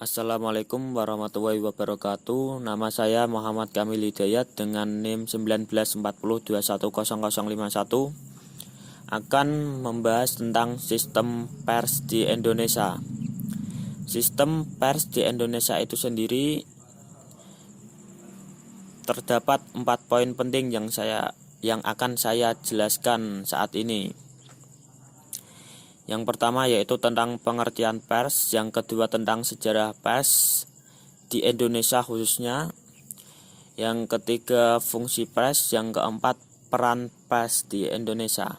Assalamualaikum warahmatullahi wabarakatuh. Nama saya Muhammad Kamil Hidayat dengan NIM 1940210051 akan membahas tentang sistem pers di Indonesia. Sistem pers di Indonesia itu sendiri terdapat 4 poin penting yang akan saya jelaskan saat ini. Yang pertama yaitu tentang pengertian pers, yang kedua tentang sejarah pers di Indonesia khususnya, yang ketiga fungsi pers, yang keempat peran pers di Indonesia.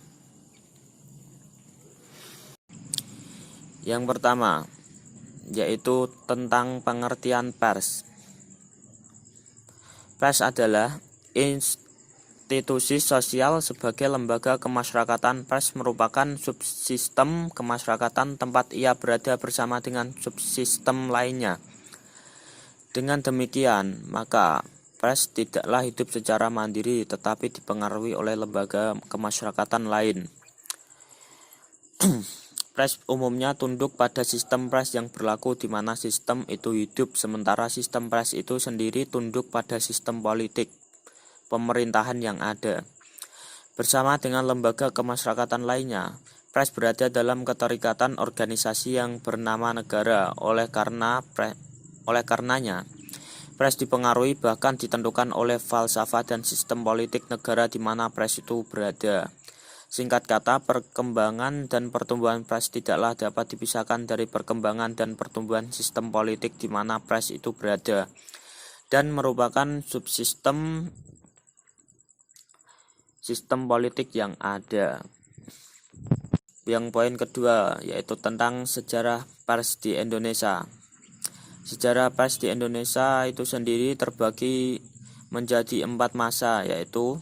Yang pertama yaitu tentang pengertian pers. Pers adalah institusi sosial sebagai lembaga kemasyarakatan. Pers merupakan subsistem kemasyarakatan tempat ia berada bersama dengan subsistem lainnya. Dengan demikian, maka pers tidaklah hidup secara mandiri tetapi dipengaruhi oleh lembaga kemasyarakatan lain. Pers umumnya tunduk pada sistem pers yang berlaku di mana sistem itu hidup, sementara sistem pers itu sendiri tunduk pada sistem politik pemerintahan yang ada. Bersama dengan lembaga kemasyarakatan lainnya, pers berada dalam keterikatan organisasi yang bernama negara. Oleh karenanya, pers dipengaruhi bahkan ditentukan oleh falsafah dan sistem politik negara di mana pers itu berada. Singkat kata, perkembangan dan pertumbuhan pers tidaklah dapat dipisahkan dari perkembangan dan pertumbuhan sistem politik di mana pers itu berada, dan merupakan subsistem sistem politik yang ada. Yang poin kedua yaitu tentang sejarah pers di Indonesia. Sejarah pers di Indonesia itu sendiri terbagi menjadi 4 masa, yaitu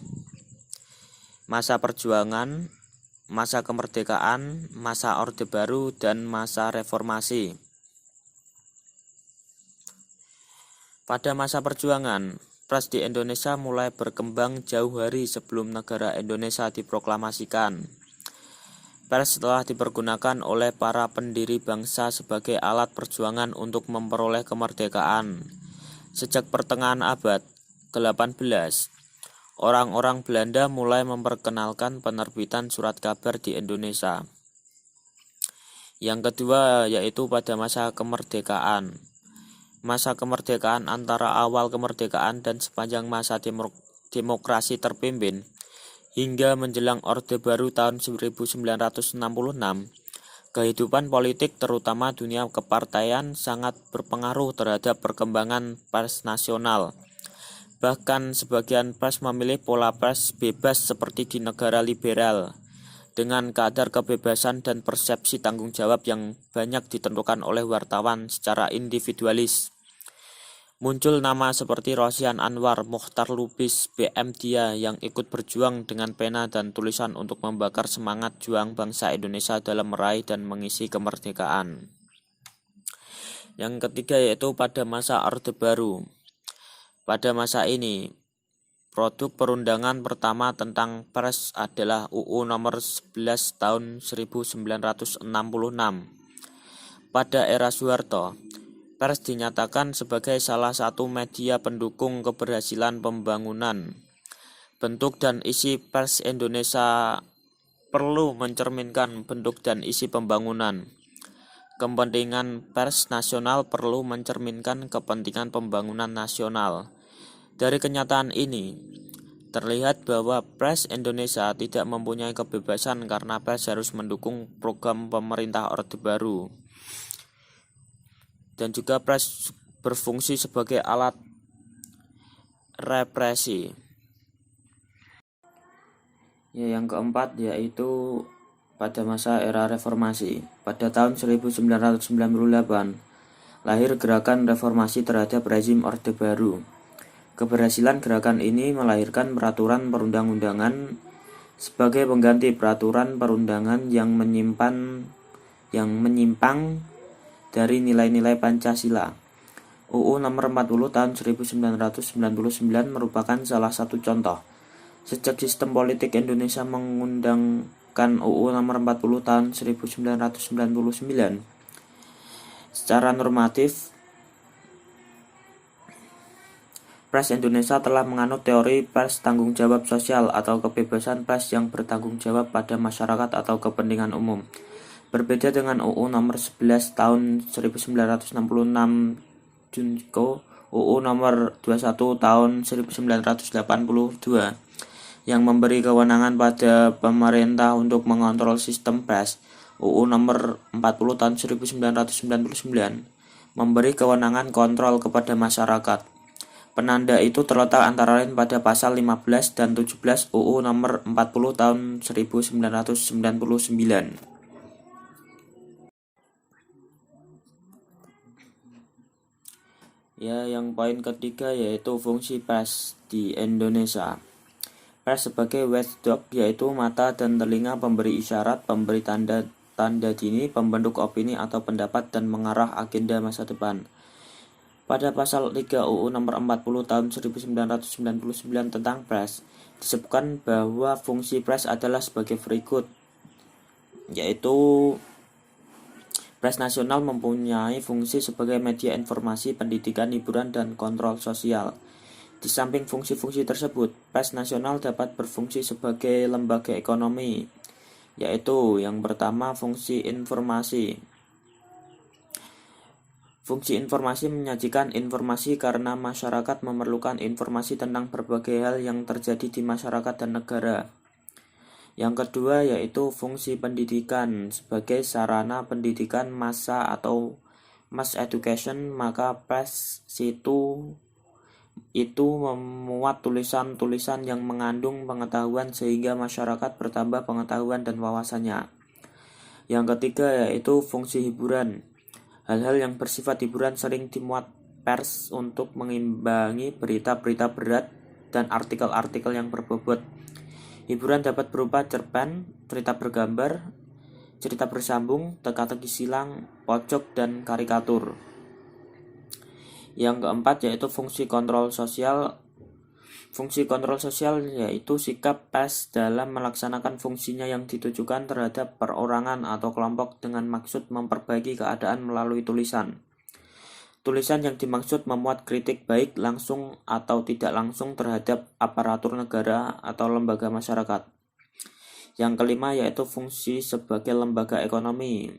masa perjuangan, masa kemerdekaan, masa Orde Baru, dan masa reformasi. Pada masa perjuangan, pers di Indonesia mulai berkembang jauh hari sebelum negara Indonesia diproklamasikan. Pers telah dipergunakan oleh para pendiri bangsa sebagai alat perjuangan untuk memperoleh kemerdekaan. Sejak pertengahan abad ke-18, orang-orang Belanda mulai memperkenalkan penerbitan surat kabar di Indonesia. Yang kedua yaitu pada masa kemerdekaan. Masa kemerdekaan antara awal kemerdekaan dan sepanjang masa demokrasi terpimpin hingga menjelang Orde Baru tahun 1966, kehidupan politik terutama dunia kepartaian sangat berpengaruh terhadap perkembangan pers nasional. Bahkan sebagian pers memilih pola pers bebas seperti di negara liberal, dengan kadar kebebasan dan persepsi tanggung jawab yang banyak ditentukan oleh wartawan secara individualis. Muncul nama seperti Rosian Anwar, Mochtar Lubis, B.M. Dia yang ikut berjuang dengan pena dan tulisan untuk membakar semangat juang bangsa Indonesia dalam meraih dan mengisi kemerdekaan. Yang ketiga yaitu pada masa Orde Baru. Pada masa ini, produk perundangan pertama tentang pers adalah UU nomor 11 tahun 1966. Pada era Soeharto, pers dinyatakan sebagai salah satu media pendukung keberhasilan pembangunan. Bentuk dan isi pers Indonesia perlu mencerminkan bentuk dan isi pembangunan. Kepentingan pers nasional perlu mencerminkan kepentingan pembangunan nasional. Dari kenyataan ini, terlihat bahwa pers Indonesia tidak mempunyai kebebasan karena pers harus mendukung program pemerintah Orde Baru. Dan juga pers berfungsi sebagai alat represi. Yang keempat yaitu pada masa era reformasi. Pada tahun 1998, lahir gerakan reformasi terhadap rezim Orde Baru. Keberhasilan gerakan ini melahirkan peraturan perundang-undangan sebagai pengganti peraturan perundangan yang menyimpang dari nilai-nilai Pancasila. UU nomor 40 tahun 1999 merupakan salah satu contoh. Sejak sistem politik Indonesia mengundangkan UU nomor 40 tahun 1999, secara normatif Pers Indonesia telah menganut teori pers tanggung jawab sosial atau kebebasan pers yang bertanggung jawab pada masyarakat atau kepentingan umum. Berbeda dengan UU nomor 11 tahun 1966 Junko, UU nomor 21 tahun 1982 yang memberi kewenangan pada pemerintah untuk mengontrol sistem pers. UU nomor 40 tahun 1999 memberi kewenangan kontrol kepada masyarakat. Penanda itu terletak antara lain pada pasal 15 dan 17 UU nomor 40 tahun 1999. Ya, yang poin ketiga yaitu fungsi pers di Indonesia. Pers sebagai watchdog yaitu mata dan telinga pemberi isyarat, pemberi tanda dini, pembentuk opini atau pendapat dan mengarah agenda masa depan. Pada pasal 3 UU nomor 40 tahun 1999 tentang pers disebutkan bahwa fungsi pers adalah sebagai berikut, yaitu pers nasional mempunyai fungsi sebagai media informasi, pendidikan, hiburan, dan kontrol sosial. Di samping fungsi-fungsi tersebut, pers nasional dapat berfungsi sebagai lembaga ekonomi, yaitu yang pertama fungsi informasi. Fungsi informasi menyajikan informasi karena masyarakat memerlukan informasi tentang berbagai hal yang terjadi di masyarakat dan negara. Yang kedua yaitu fungsi pendidikan sebagai sarana pendidikan massa atau mass education, maka pers itu memuat tulisan-tulisan yang mengandung pengetahuan sehingga masyarakat bertambah pengetahuan dan wawasannya. Yang ketiga yaitu fungsi hiburan. Hal-hal yang bersifat hiburan sering dimuat pers untuk mengimbangi berita-berita berat dan artikel-artikel yang berbobot. Hiburan dapat berupa cerpen, cerita bergambar, cerita bersambung, teka-teki silang, pojok, dan karikatur. Yang keempat yaitu fungsi kontrol sosial. Fungsi kontrol sosial yaitu sikap pers dalam melaksanakan fungsinya yang ditujukan terhadap perorangan atau kelompok dengan maksud memperbaiki keadaan melalui tulisan. Tulisan yang dimaksud memuat kritik baik langsung atau tidak langsung terhadap aparatur negara atau lembaga masyarakat. Yang kelima yaitu fungsi sebagai lembaga ekonomi.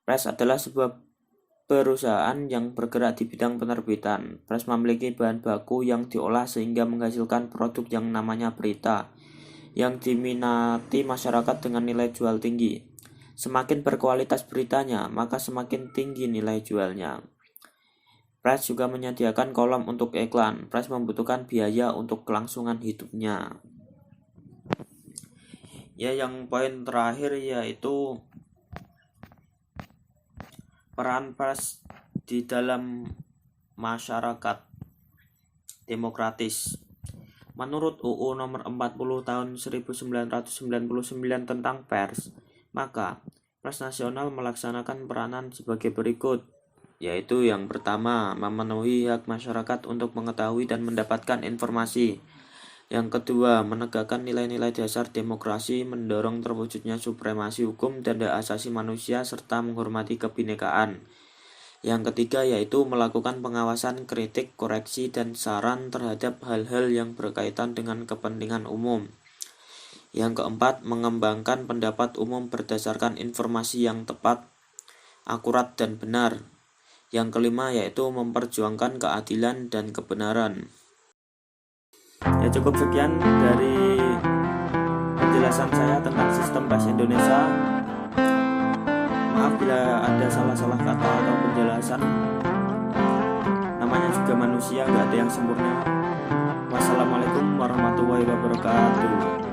Pers adalah sebuah perusahaan yang bergerak di bidang penerbitan. Pers memiliki bahan baku yang diolah sehingga menghasilkan produk yang namanya berita, yang diminati masyarakat dengan nilai jual tinggi. Semakin berkualitas beritanya, maka semakin tinggi nilai jualnya. Pers juga menyediakan kolom untuk iklan. Pers membutuhkan biaya untuk kelangsungan hidupnya. Ya, yang poin terakhir yaitu peran pers di dalam masyarakat demokratis. Menurut UU nomor 40 tahun 1999 tentang pers, maka pers nasional melaksanakan peranan sebagai berikut, yaitu yang pertama, memenuhi hak masyarakat untuk mengetahui dan mendapatkan informasi. Yang kedua, menegakkan nilai-nilai dasar demokrasi, mendorong terwujudnya supremasi hukum dan hak asasi manusia, serta menghormati kebinekaan. Yang ketiga yaitu melakukan pengawasan, kritik, koreksi, dan saran terhadap hal-hal yang berkaitan dengan kepentingan umum. Yang keempat, mengembangkan pendapat umum berdasarkan informasi yang tepat, akurat, dan benar. Yang kelima yaitu memperjuangkan keadilan dan kebenaran. Ya, cukup sekian dari penjelasan saya tentang sistem pers Indonesia. Maaf bila ada salah-salah kata atau penjelasan. Namanya juga manusia, gak ada yang sempurna. Wassalamualaikum warahmatullahi wabarakatuh.